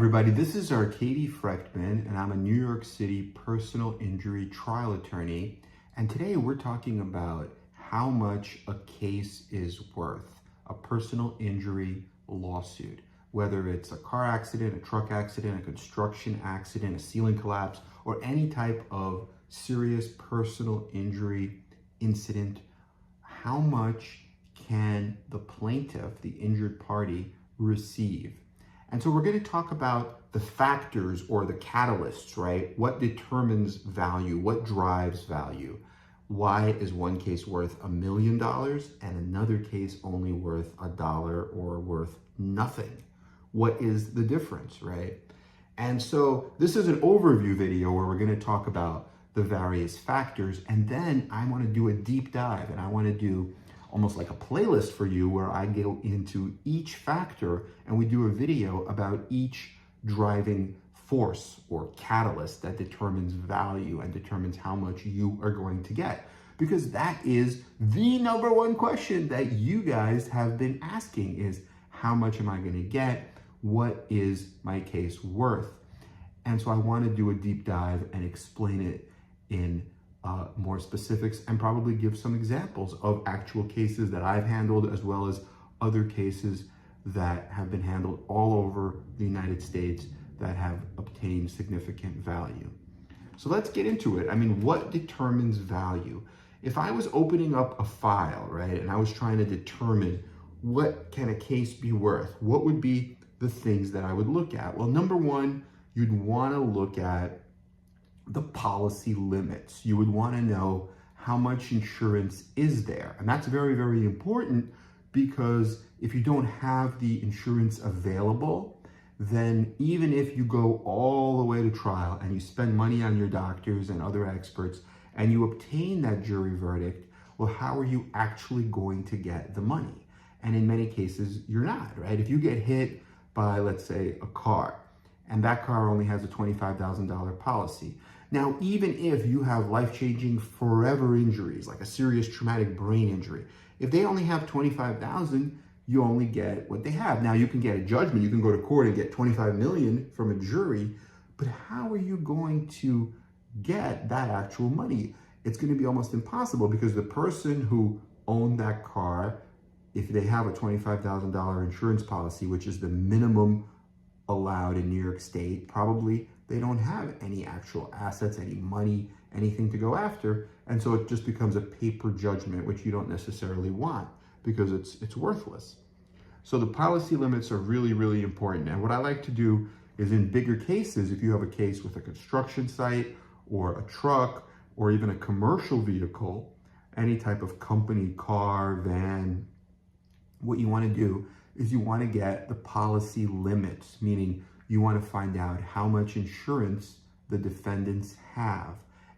everybody, this is Arkady Frekhtman, and I'm a New York City personal injury trial attorney. And today we're talking about how much a case is worth, a personal injury lawsuit, whether it's a car accident, a truck accident, a construction accident, a ceiling collapse, or any type of serious personal injury incident. How much can the plaintiff, the injured party, receive? And so we're going to talk about the factors or the catalysts, right? What determines value? What drives value? Why is one case worth $1 million and another case only worth $1 or worth nothing? What is the difference, right? And so this is an overview video where we're going to talk about the various factors, and then I want to do a deep dive, and I want to do almost like a playlist for you where I go into each factor and we do a video about each driving force or catalyst that determines value and determines how much you are going to get. Because that is the number one question that you guys have been asking is, how much am I going to get? What is my case worth? And so I want to do a deep dive and explain it in more specifics and probably give some examples of actual cases that I've handled, as well as other cases that have been handled all over the United States that have obtained significant value. So let's get into it. I mean, what determines value? If I was opening up a file, right, and I was trying to determine what can a case be worth, what would be the things that I would look at? Well, number one, you'd want to look at the policy limits. You would want to know how much insurance is there. And that's very, very important, because if you don't have the insurance available, then even if you go all the way to trial and you spend money on your doctors and other experts and you obtain that jury verdict, well, how are you actually going to get the money? And in many cases, you're not, right? If you get hit by, let's say, a car, and that car only has a $25,000 policy. Now, even if you have life-changing forever injuries, like a serious traumatic brain injury, if they only have $25,000, you only get what they have. Now, you can get a judgment, you can go to court and get $25 million from a jury, but how are you going to get that actual money? It's going to be almost impossible, because the person who owned that car, if they have a $25,000 insurance policy, which is the minimum allowed in New York State, probably they don't have any actual assets, any money, anything to go after. And so it just becomes a paper judgment, which you don't necessarily want, because it's worthless. So the policy limits are really, really important. And what I like to do is, in bigger cases, if you have a case with a construction site or a truck or even a commercial vehicle, any type of company, car, van, what you want to do is you want to get the policy limits, meaning you want to find out how much insurance the defendants have.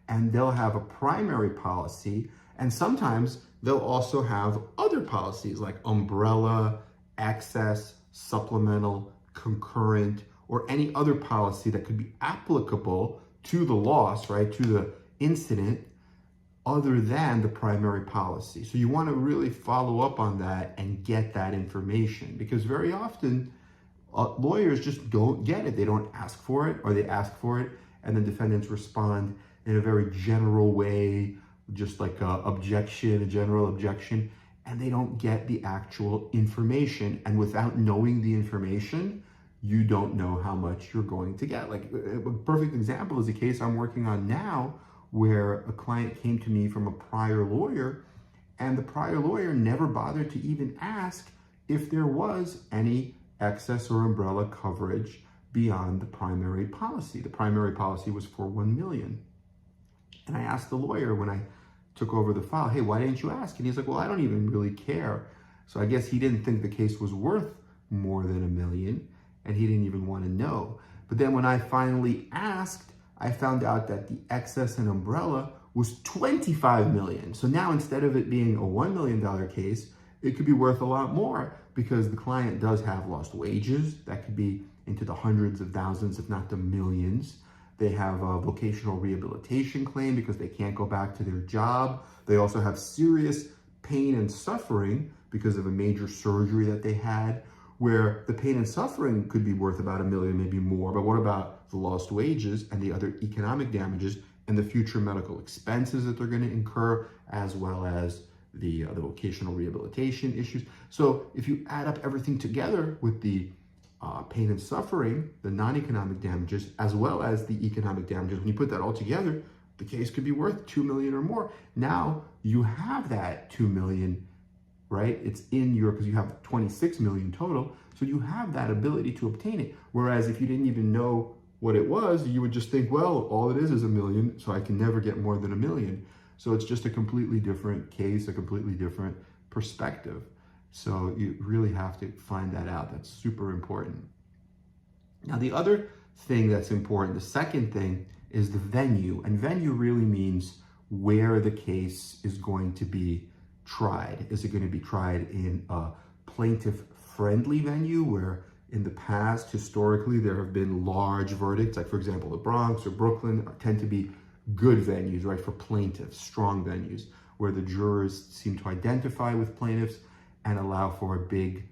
And they'll have a primary policy, and sometimes they'll also have other policies like umbrella, excess, supplemental, concurrent, or any other policy that could be applicable to the loss, right, to the incident, other than the primary policy. So you want to really follow up on that and get that information, because very often lawyers just don't get it. They don't ask for it, or they ask for it and the defendants respond in a very general way, just like a general objection, and they don't get the actual information. And without knowing the information, you don't know how much you're going to get. Like a perfect example is a case I'm working on now, where a client came to me from a prior lawyer, and the prior lawyer never bothered to even ask if there was any excess or umbrella coverage beyond the primary policy. The primary policy was for $1 million. And I asked the lawyer when I took over the file, hey, why didn't you ask? And he's like, well, I don't even really care. So I guess he didn't think the case was worth more than $1 million, and he didn't even want to know. But then when I finally asked, I found out that the excess and umbrella was $25 million. So now, instead of it being a $1 million case, it could be worth a lot more, because the client does have lost wages that could be into the hundreds of thousands, if not the millions. They have a vocational rehabilitation claim because they can't go back to their job. They also have serious pain and suffering because of a major surgery that they had, where the pain and suffering could be worth about $1 million, maybe more, but what about the lost wages and the other economic damages and the future medical expenses that they're going to incur, as well as the vocational rehabilitation issues. So if you add up everything together with the pain and suffering, the non-economic damages, as well as the economic damages, when you put that all together, the case could be worth $2 million or more. Now you have that $2 million, right? It's in your, because you have 26 million total. So you have that ability to obtain it. Whereas if you didn't even know what it was, you would just think, well, all it is $1 million, so I can never get more than $1 million. So it's just a completely different case, a completely different perspective. So you really have to find that out. That's super important. Now, the other thing that's important, the second thing, is the venue. And venue really means where the case is going to be tried. Is it going to be tried in a plaintiff-friendly venue where in the past, historically, there have been large verdicts, like for example, the Bronx or Brooklyn tend to be good venues, right, for plaintiffs, strong venues, where the jurors seem to identify with plaintiffs and allow for a big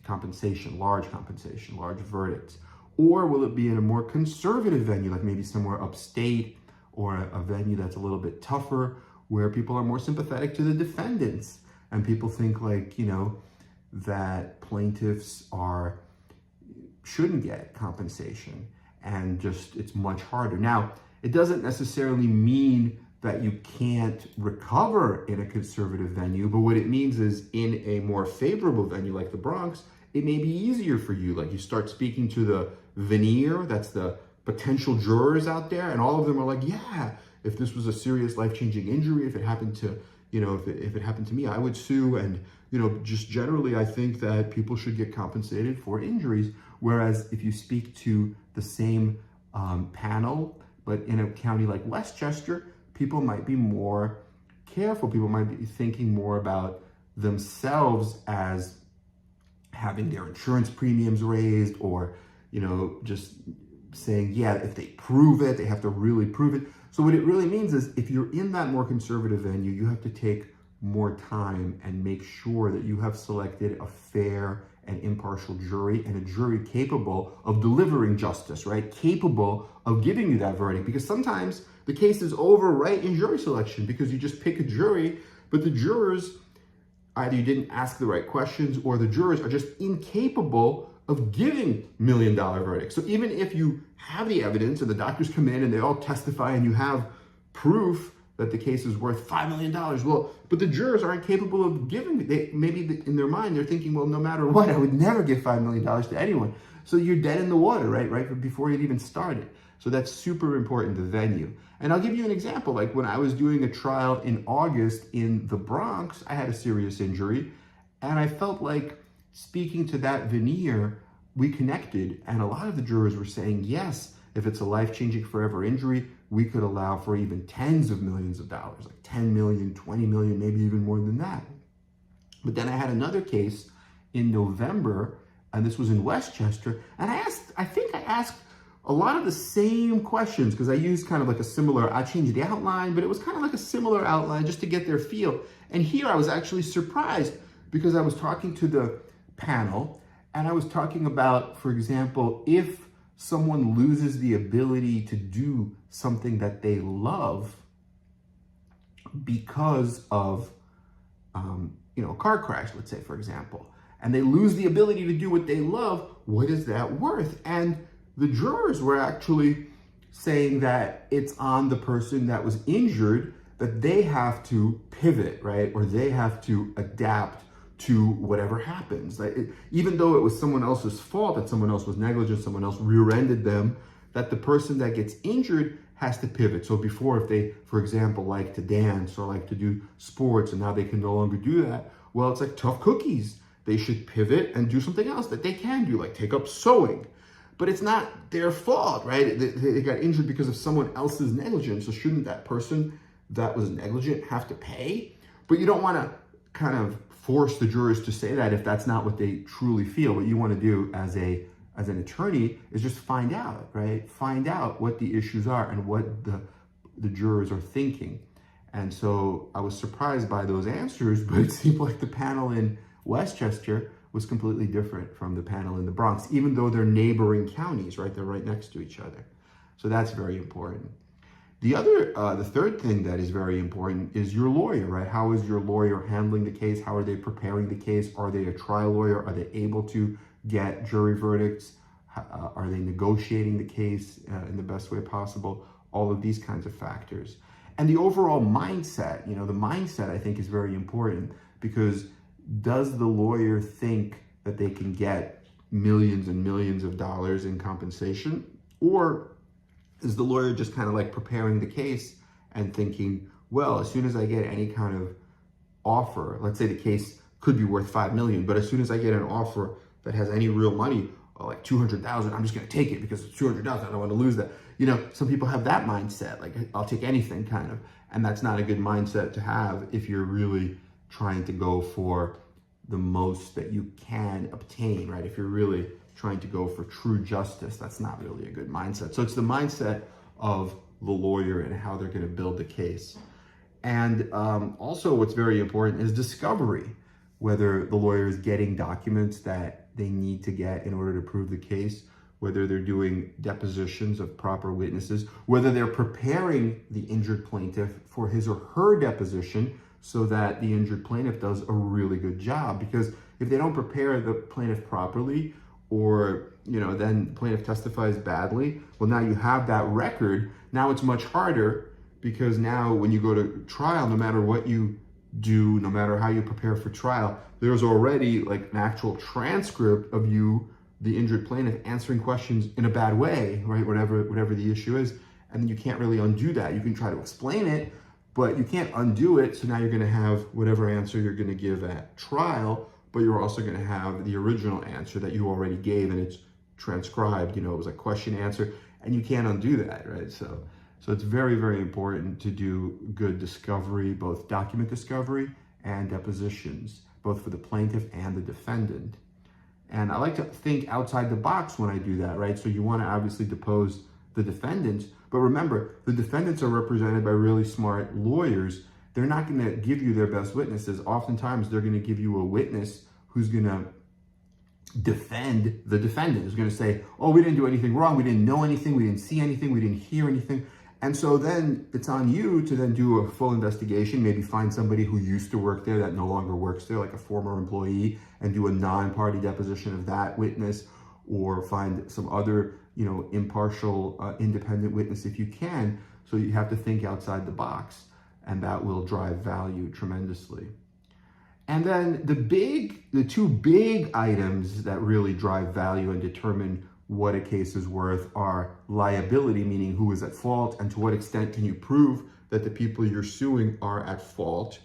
compensation, large verdicts? Or will it be in a more conservative venue, like maybe somewhere upstate, or a venue that's a little bit tougher, where people are more sympathetic to the defendants and people think, like, you know, that plaintiffs shouldn't get compensation, and just it's much harder. Now, it doesn't necessarily mean that you can't recover in a conservative venue, but what it means is in a more favorable venue like the Bronx, it may be easier for you. Like you start speaking to the veneer, that's the potential jurors out there, and all of them are like, yeah, if this was a serious life-changing injury, if it happened to, you know, if it happened to me, I would sue. And, you know, just generally, I think that people should get compensated for injuries. Whereas if you speak to the same panel, but in a county like Westchester, people might be more careful. People might be thinking more about themselves as having their insurance premiums raised, or, you know, just saying, yeah, if they prove it, they have to really prove it. So what it really means is if you're in that more conservative venue, you have to take more time and make sure that you have selected a fair and impartial jury, and a jury capable of delivering justice, right? Capable of giving you that verdict. Because sometimes the case is over right in jury selection because you just pick a jury, but the jurors, either you didn't ask the right questions, or the jurors are just incapable of giving $1 million verdicts. So even if you have the evidence and the doctors come in and they all testify and you have proof that the case is worth $5 million, well, but the jurors aren't capable of giving it. Maybe in their mind, they're thinking, well, no matter what, I would never give $5 million to anyone. So you're dead in the water, right before you'd even started. So that's super important, the venue. And I'll give you an example. Like when I was doing a trial in August in the Bronx, I had a serious injury, and I felt like speaking to that veneer, we connected, and a lot of the jurors were saying, yes, if it's a life-changing forever injury, we could allow for even tens of millions of dollars, like 10 million, 20 million, maybe even more than that. But then I had another case in November, and this was in Westchester, and I think I asked a lot of the same questions, because I used kind of like a similar, I changed the outline, but it was kind of like a similar outline just to get their feel. And here I was actually surprised, because I was talking to the panel, and I was talking about, for example, if someone loses the ability to do something that they love because of, a car crash, let's say, for example, and they lose the ability to do what they love, what is that worth? And the jurors were actually saying that it's on the person that was injured, that they have to pivot, right? Or they have to adapt to whatever happens. Even though it was someone else's fault, that someone else was negligent, someone else rear-ended them, that the person that gets injured has to pivot. So before, if they, for example, like to dance or like to do sports, and now they can no longer do that, well, it's like tough cookies. They should pivot and do something else that they can do, like take up sewing. But it's not their fault, right? They got injured because of someone else's negligence. So shouldn't that person that was negligent have to pay? But you don't want to kind of force the jurors to say that if that's not what they truly feel. What you want to do as an attorney is just find out, right? Find out what the issues are and what the jurors are thinking. And so I was surprised by those answers, but it seemed like the panel in Westchester was completely different from the panel in the Bronx, even though they're neighboring counties, right? They're right next to each other. So that's very important. The third thing that is very important is your lawyer, right? How is your lawyer handling the case? How are they preparing the case? Are they a trial lawyer? Are they able to get jury verdicts? Are they negotiating the case in the best way possible? All of these kinds of factors. And the overall mindset, the mindset I think is very important, because does the lawyer think that they can get millions and millions of dollars in compensation? Or is the lawyer just kind of like preparing the case and thinking, well, as soon as I get any kind of offer, let's say the case could be worth $5 million, but as soon as I get an offer that has any real money, like $200,000, I'm just going to take it because it's $200,000. I don't want to lose that. Some people have that mindset, like I'll take anything kind of, and that's not a good mindset to have if you're really trying to go for the most that you can obtain, right? If you're really trying to go for true justice, that's not really a good mindset. So it's the mindset of the lawyer and how they're going to build the case. And also what's very important is discovery, whether the lawyer is getting documents that they need to get in order to prove the case, whether they're doing depositions of proper witnesses, whether they're preparing the injured plaintiff for his or her deposition so that the injured plaintiff does a really good job. Because if they don't prepare the plaintiff properly, or then the plaintiff testifies badly, well, now you have that record. Now it's much harder, because now when you go to trial, no matter what you do, no matter how you prepare for trial, there's already like an actual transcript of you, the injured plaintiff, answering questions in a bad way, right? Whatever the issue is. And then you can't really undo that. You can try to explain it, but you can't undo it. So now you're going to have whatever answer you're going to give at trial, but you're also going to have the original answer that you already gave, and it's transcribed. It was a question answer, and you can't undo that, right? So it's very, very important to do good discovery, both document discovery and depositions, both for the plaintiff and the defendant. And I like to think outside the box when I do that, right? So you want to obviously depose the defendants, but remember, the defendants are represented by really smart lawyers. They're not going to give you their best witnesses. Oftentimes, they're going to give you a witness who's going to defend the defendant, who's going to say, oh, we didn't do anything wrong. We didn't know anything. We didn't see anything. We didn't hear anything. And so then it's on you to then do a full investigation, maybe find somebody who used to work there that no longer works there, like a former employee, and do a non-party deposition of that witness, or find some other, impartial, independent witness if you can. So you have to think outside the box, and that will drive value tremendously. And then the two big items that really drive value and determine what a case is worth are liability, meaning who is at fault and to what extent can you prove that the people you're suing are at fault,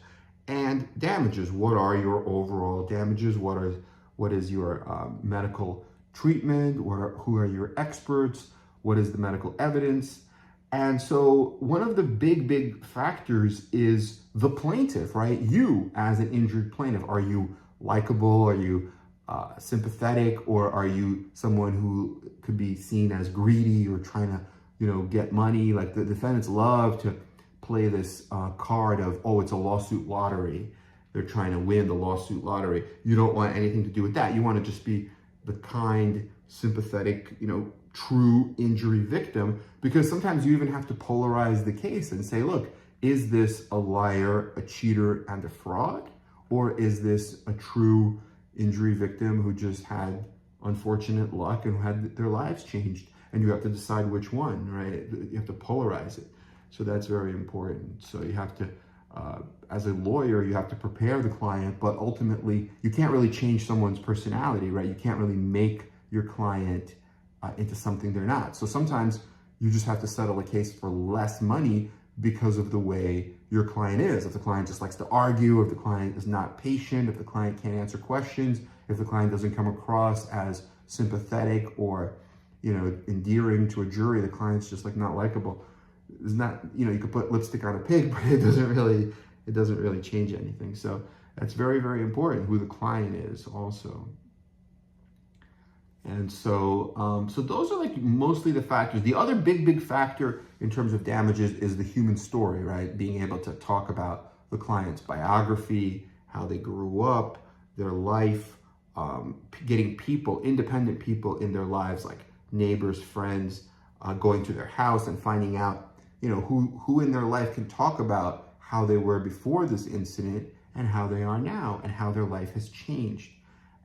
and damages. What are your overall damages? What is your medical treatment? Who are your experts? What is the medical evidence? And so one of the big factors is the plaintiff, right? You as an injured plaintiff, are you likable? Are you sympathetic? Or are you someone who could be seen as greedy or trying to, get money? Like the defendants love to play this card of, oh, it's a lawsuit lottery. They're trying to win the lawsuit lottery. You don't want anything to do with that. You want to just be the kind, sympathetic, true injury victim, because sometimes you even have to polarize the case and say, look, is this a liar, a cheater, and a fraud? Or is this a true injury victim who just had unfortunate luck and had their lives changed? And you have to decide which one, right? You have to polarize it. So that's very important. So you have to, as a lawyer, you have to prepare the client, but ultimately you can't really change someone's personality, right? You can't really make your client into something they're not. So sometimes you just have to settle a case for less money because of the way your client is. If the client just likes to argue, if the client is not patient, if the client can't answer questions, if the client doesn't come across as sympathetic or, endearing to a jury, the client's just like not likable. It's not, you could put lipstick on a pig, but it doesn't really change anything. So that's very, very important who the client is also. And so, so those are like mostly the factors. The other big factor in terms of damages is the human story, right? Being able to talk about the client's biography, how they grew up, their life, getting people, independent people in their lives, like neighbors, friends, going to their house and finding out, who in their life can talk about how they were before this incident and how they are now and how their life has changed.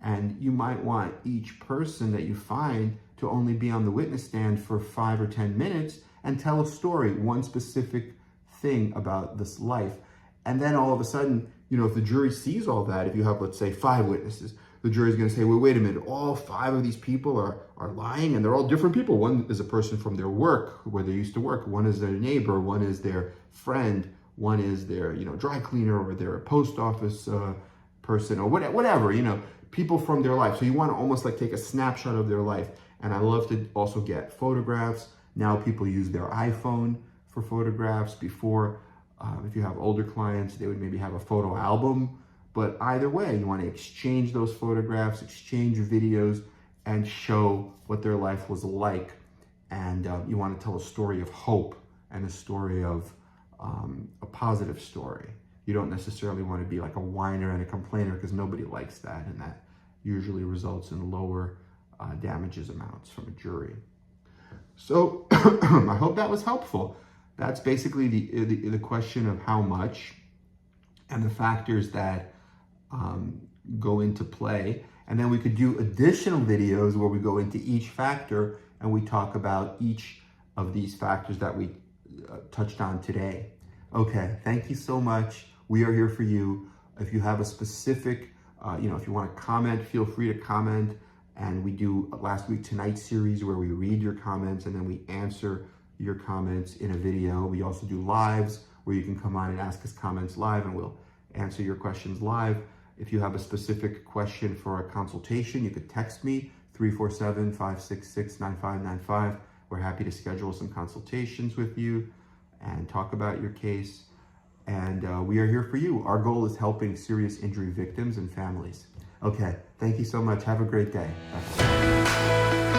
And you might want each person that you find to only be on the witness stand for 5 or 10 minutes and tell a story, one specific thing about this life. And then all of a sudden, if the jury sees all that, if you have, let's say, 5 witnesses, the jury's going to say, well, wait a minute, all 5 of these people are lying, and they're all different people. One is a person from their work, where they used to work. One is their neighbor. One is their friend. One is their, dry cleaner, or their post office person, or whatever, people from their life. So you want to almost like take a snapshot of their life. And I love to also get photographs. Now people use their iPhone for photographs. Before, if you have older clients, they would maybe have a photo album. But either way, you want to exchange those photographs, exchange videos, and show what their life was like. And you want to tell a story of hope and a story of a positive story. You don't necessarily want to be like a whiner and a complainer, because nobody likes that, and that usually results in lower damages amounts from a jury. So I hope that was helpful. That's basically the question of how much and the factors that go into play. And then we could do additional videos where we go into each factor and we talk about each of these factors that we touched on today. Okay, thank you so much. We are here for you. If you have a specific, if you want to comment, feel free to comment. And we do Last Week Tonight series where we read your comments and then we answer your comments in a video. We also do lives where you can come on and ask us comments live, and we'll answer your questions live. If you have a specific question for a consultation, you could text me, 347-566-9595. We're happy to schedule some consultations with you and talk about your case. And we are here for you. Our goal is helping serious injury victims and families. Okay, thank you so much. Have a great day. Bye.